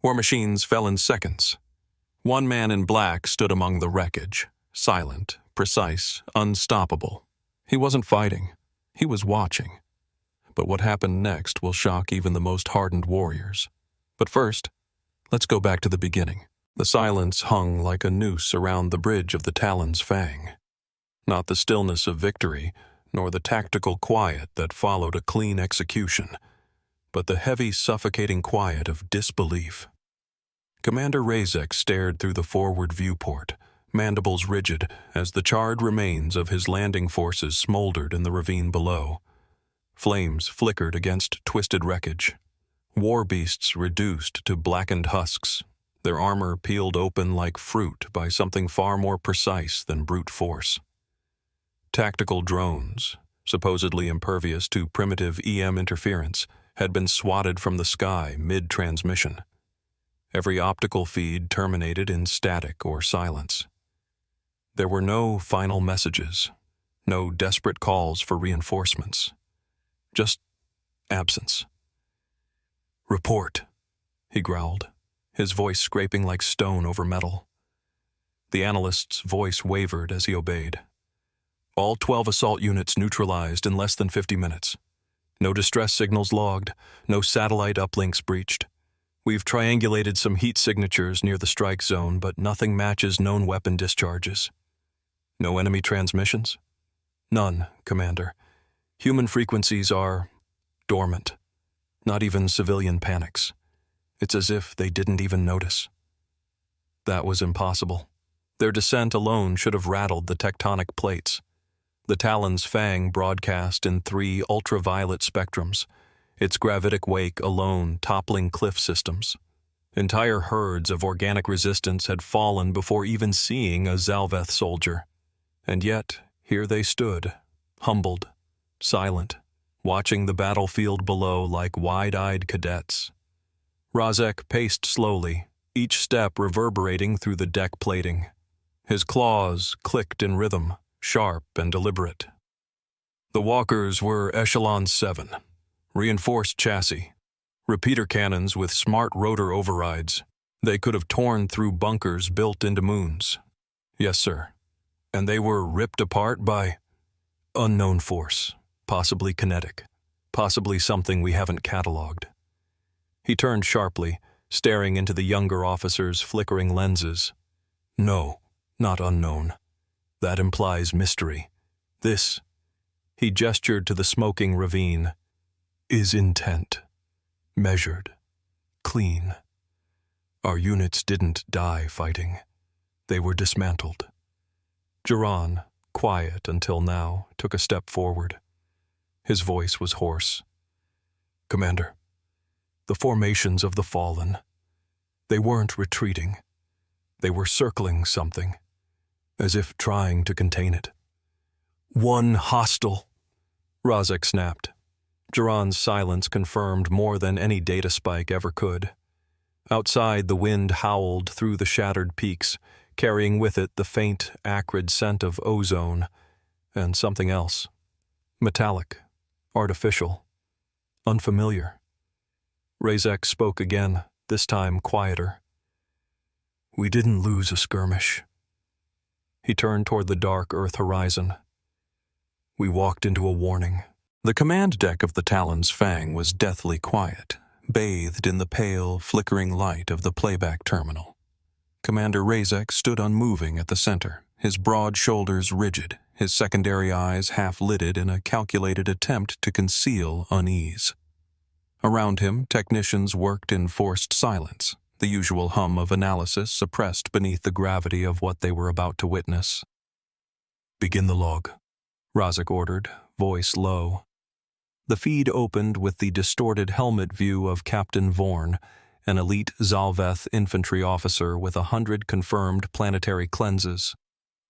War machines fell in seconds. One man in black stood among the wreckage, silent, precise, unstoppable. He wasn't fighting. He was watching. But what happened next will shock even the most hardened warriors. But first, let's go back to the beginning. The silence hung like a noose around the bridge of the Talon's fang. Not the stillness of victory, nor the tactical quiet that followed a clean execution, but the heavy, suffocating quiet of disbelief. Commander Razek stared through the forward viewport, mandibles rigid, as the charred remains of his landing forces smoldered in the ravine below. Flames flickered against twisted wreckage. War beasts reduced to blackened husks, their armor peeled open like fruit by something far more precise than brute force. Tactical drones, supposedly impervious to primitive EM interference, had been swatted from the sky mid-transmission. Every optical feed terminated in static or silence. There were no final messages, no desperate calls for reinforcements. Just absence. "Report," he growled, his voice scraping like stone over metal. The analyst's voice wavered as he obeyed. All 12 assault units neutralized in less than 50 minutes. No distress signals logged, no satellite uplinks breached. We've triangulated some heat signatures near the strike zone, but nothing matches known weapon discharges. No enemy transmissions? None, Commander. Human frequencies are dormant. Not even civilian panics. It's as if they didn't even notice. That was impossible. Their descent alone should have rattled the tectonic plates. The Talon's fang broadcast in 3 ultraviolet spectrums, its gravitic wake alone toppling cliff systems. Entire herds of organic resistance had fallen before even seeing a Zalveth soldier. And yet, here they stood, humbled, silent, watching the battlefield below like wide-eyed cadets. Razek paced slowly, each step reverberating through the deck plating. His claws clicked in rhythm, sharp and deliberate. The walkers were Echelon 7, reinforced chassis, repeater cannons with smart rotor overrides. They could have torn through bunkers built into moons. Yes, sir. And they were ripped apart by unknown force, possibly kinetic, possibly something we haven't cataloged. He turned sharply, staring into the younger officer's flickering lenses. No, not unknown. That implies mystery. This, he gestured to the smoking ravine, is intent. Measured. Clean. Our units didn't die fighting. They were dismantled. Jiran, quiet until now, took a step forward. His voice was hoarse. Commander, the formations of the fallen, they weren't retreating. They were circling something, as if trying to contain it. One hostile, Razek snapped. Jiran's silence confirmed more than any data spike ever could. Outside, the wind howled through the shattered peaks, carrying with it the faint, acrid scent of ozone and something else. Metallic, artificial, unfamiliar. Razek spoke again, this time quieter. We didn't lose a skirmish. He turned toward the dark Earth horizon. We walked into a warning. The command deck of the Talon's Fang was deathly quiet, bathed in the pale, flickering light of the playback terminal. Commander Razek stood unmoving at the center, his broad shoulders rigid, his secondary eyes half-lidded in a calculated attempt to conceal unease. Around him, technicians worked in forced silence, the usual hum of analysis suppressed beneath the gravity of what they were about to witness. Begin the log, Razek ordered, voice low. The feed opened with the distorted helmet view of Captain Vorn, an elite Zalveth infantry officer with 100 confirmed planetary cleanses.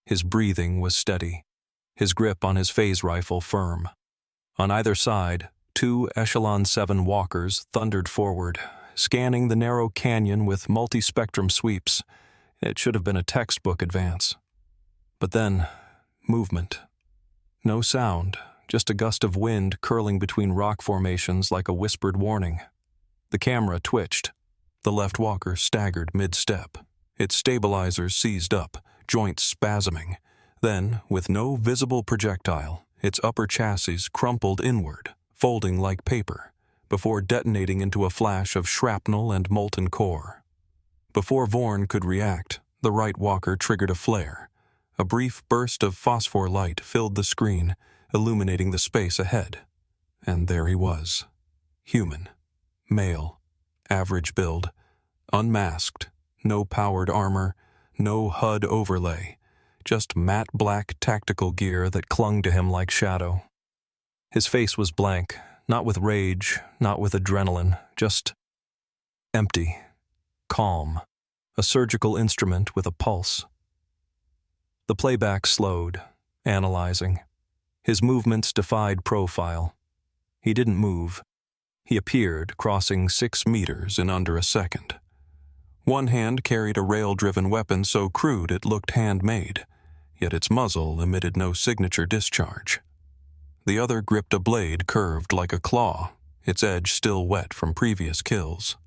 His breathing was steady, his grip on his phase rifle firm. On either side, 2 Echelon 7 walkers thundered forward, scanning the narrow canyon with multi-spectrum sweeps. It should have been a textbook advance. But then, movement. No sound, just a gust of wind curling between rock formations like a whispered warning. The camera twitched. The left walker staggered mid-step, its stabilizers seized up, joints spasming. Then, with no visible projectile, its upper chassis crumpled inward, folding like paper, before detonating into a flash of shrapnel and molten core. Before Vorn could react, the right walker triggered a flare. A brief burst of phosphor light filled the screen, illuminating the space ahead. And there he was. Human. Male. Average build. Unmasked. No powered armor. No HUD overlay. Just matte black tactical gear that clung to him like shadow. His face was blank, not with rage, not with adrenaline, just empty, calm, a surgical instrument with a pulse. The playback slowed, analyzing. His movements defied profile. He didn't move. He appeared, crossing 6 meters in under a second. One hand carried a rail-driven weapon so crude it looked handmade, yet its muzzle emitted no signature discharge. The other gripped a blade curved like a claw, its edge still wet from previous kills.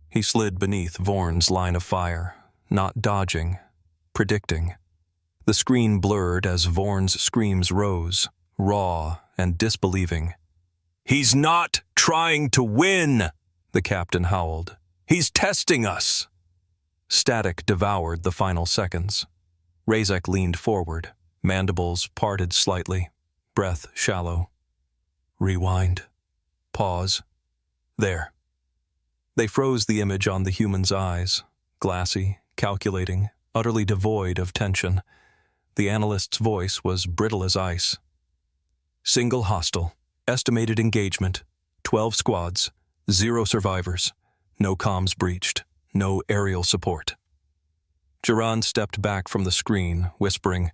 He slid beneath Vorn's line of fire, not dodging, predicting. The screen blurred as Vorn's screams rose, raw and disbelieving. "He's not trying to win!" the captain howled. "He's testing us!" Static devoured the final seconds. Razek leaned forward, mandibles parted slightly, breath shallow. Rewind. Pause. There. They froze the image on the human's eyes, glassy, calculating, utterly devoid of tension. The analyst's voice was brittle as ice. Single hostile. Estimated engagement. 12 squads. 0 survivors. No comms breached. No aerial support. Jiran stepped back from the screen, whispering,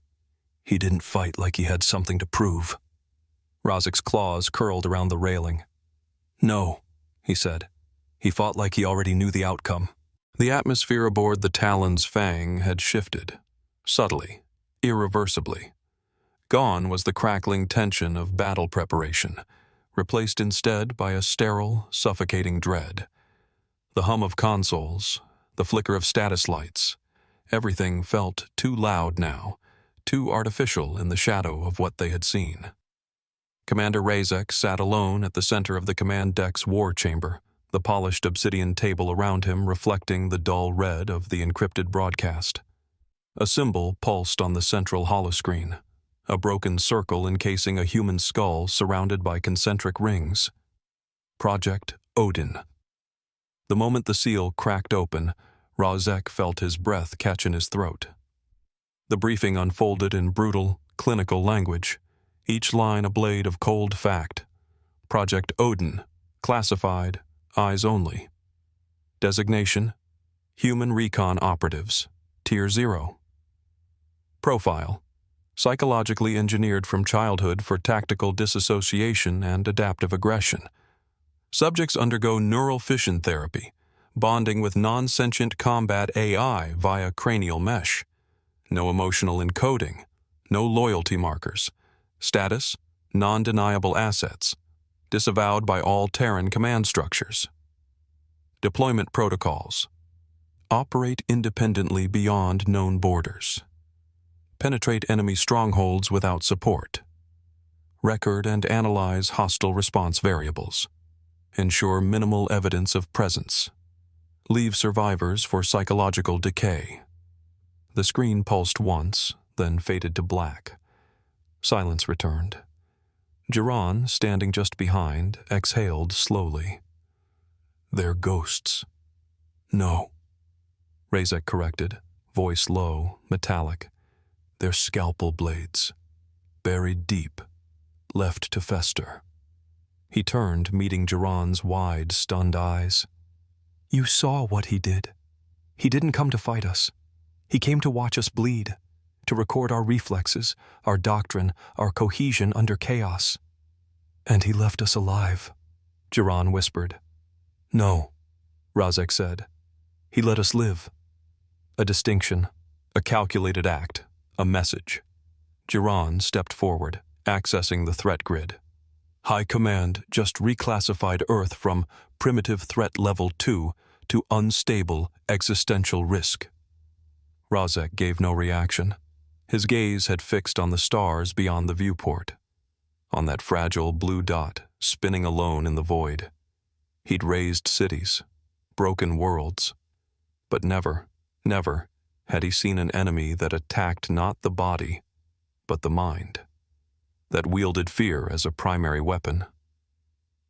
"He didn't fight like he had something to prove." Razek's claws curled around the railing. "No," he said. "He fought like he already knew the outcome." The atmosphere aboard the Talon's Fang had shifted, subtly, irreversibly. Gone was the crackling tension of battle preparation, replaced instead by a sterile, suffocating dread. The hum of consoles, the flicker of status lights, everything felt too loud now, too artificial in the shadow of what they had seen. Commander Razek sat alone at the center of the command deck's war chamber, the polished obsidian table around him reflecting the dull red of the encrypted broadcast. A symbol pulsed on the central holoscreen, a broken circle encasing a human skull surrounded by concentric rings. Project Odin. The moment the seal cracked open, Razek felt his breath catch in his throat. The briefing unfolded in brutal, clinical language, each line a blade of cold fact. Project Odin, classified, eyes only. Designation, Human Recon Operatives, Tier 0. Profile, psychologically engineered from childhood for tactical disassociation and adaptive aggression. Subjects undergo neural fission therapy, bonding with non-sentient combat AI via cranial mesh. No emotional encoding, no loyalty markers. Status, non-deniable assets, disavowed by all Terran command structures. Deployment protocols. Operate independently beyond known borders. Penetrate enemy strongholds without support. Record and analyze hostile response variables. Ensure minimal evidence of presence. Leave survivors for psychological decay. The screen pulsed once, then faded to black. Silence returned. Jiran, standing just behind, exhaled slowly. "They're ghosts." "No," Razek corrected, voice low, metallic. "They're scalpel blades, buried deep, left to fester." He turned, meeting Jiran's wide, stunned eyes. "You saw what he did. He didn't come to fight us. He came to watch us bleed, to record our reflexes, our doctrine, our cohesion under chaos. And he left us alive," Jiran whispered. "No," Razek said. "He let us live." A distinction, a calculated act, a message. Jiran stepped forward, accessing the threat grid. "High Command just reclassified Earth from Primitive Threat Level 2 to unstable existential risk. Rozek gave no reaction. His gaze had fixed on the stars beyond the viewport, on that fragile blue dot spinning alone in the void. He'd razed cities, broken worlds, but never, never had he seen an enemy that attacked not the body, but the mind, that wielded fear as a primary weapon.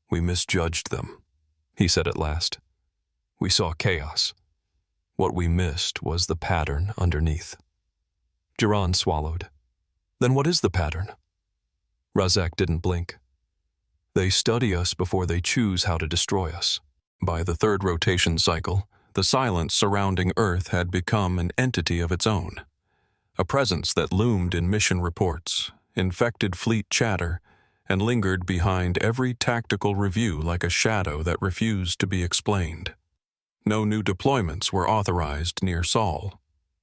"We misjudged them," he said at last. "We saw chaos. What we missed was the pattern underneath." Jiran swallowed. "Then what is the pattern?" Rozek didn't blink. "They study us before they choose how to destroy us." By the third rotation cycle, the silence surrounding Earth had become an entity of its own, a presence that loomed in mission reports, infected fleet chatter, and lingered behind every tactical review like a shadow that refused to be explained. No new deployments were authorized near Sol.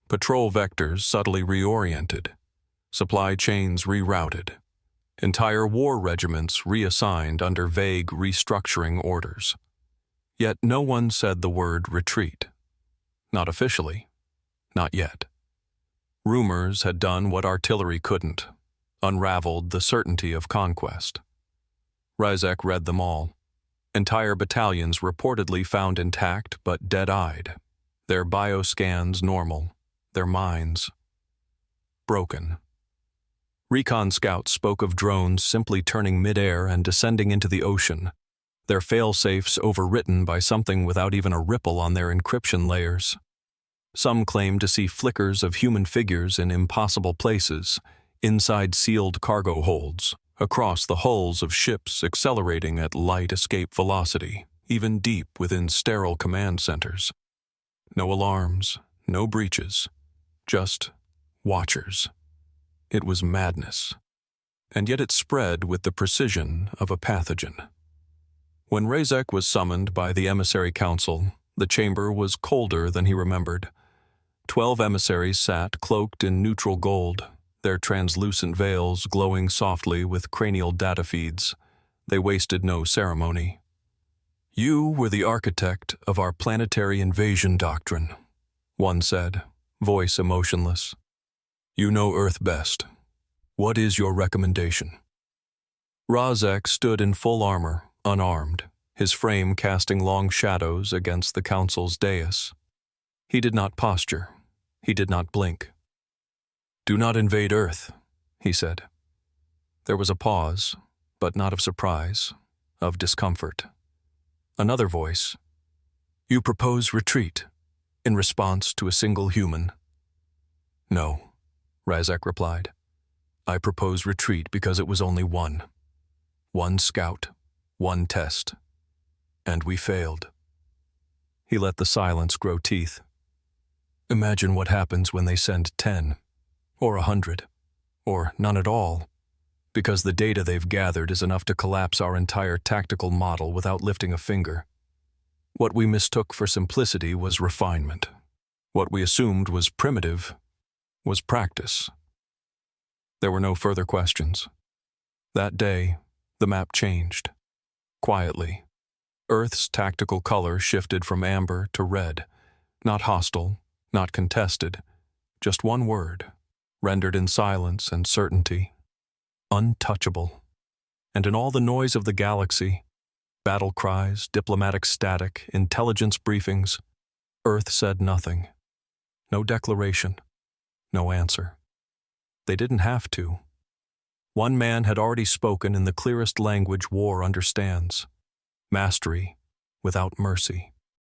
Patrol vectors subtly reoriented, supply chains rerouted, entire war regiments reassigned under vague restructuring orders. Yet no one said the word retreat. Not officially. Not yet. Rumors had done what artillery couldn't, unraveled the certainty of conquest. Rozek read them all. Entire battalions reportedly found intact but dead-eyed, their bioscans normal, their minds broken. Recon scouts spoke of drones simply turning midair and descending into the ocean, their fail-safes overwritten by something without even a ripple on their encryption layers. Some claimed to see flickers of human figures in impossible places, inside sealed cargo holds, across the hulls of ships accelerating at light escape velocity, even deep within sterile command centers. No alarms, no breaches, just watchers. It was madness, and yet it spread with the precision of a pathogen. When Rozek was summoned by the Emissary Council, the chamber was colder than he remembered. 12 emissaries sat cloaked in neutral gold, their translucent veils glowing softly with cranial data feeds. They wasted no ceremony. "You were the architect of our planetary invasion doctrine," one said, voice emotionless. "You know Earth best. What is your recommendation?" Rozek stood in full armor, unarmed, his frame casting long shadows against the council's dais. He did not posture. He did not blink. "Do not invade Earth," he said. There was a pause, but not of surprise, of discomfort. Another voice. "You propose retreat, in response to a single human." "No," Rozek replied. "I propose retreat because it was only one. One scout, one test. And we failed." He let the silence grow teeth. "Imagine what happens when they send 10, or 100, or none at all, because the data they've gathered is enough to collapse our entire tactical model without lifting a finger. What we mistook for simplicity was refinement. What we assumed was primitive was practice." There were no further questions. That day, the map changed. Quietly, Earth's tactical color shifted from amber to red, not hostile, not contested, just one word, rendered in silence and certainty: untouchable. And in all the noise of the galaxy, battle cries, diplomatic static, intelligence briefings, Earth said nothing. No declaration, no answer. They didn't have to. One man had already spoken in the clearest language war understands: mastery without mercy.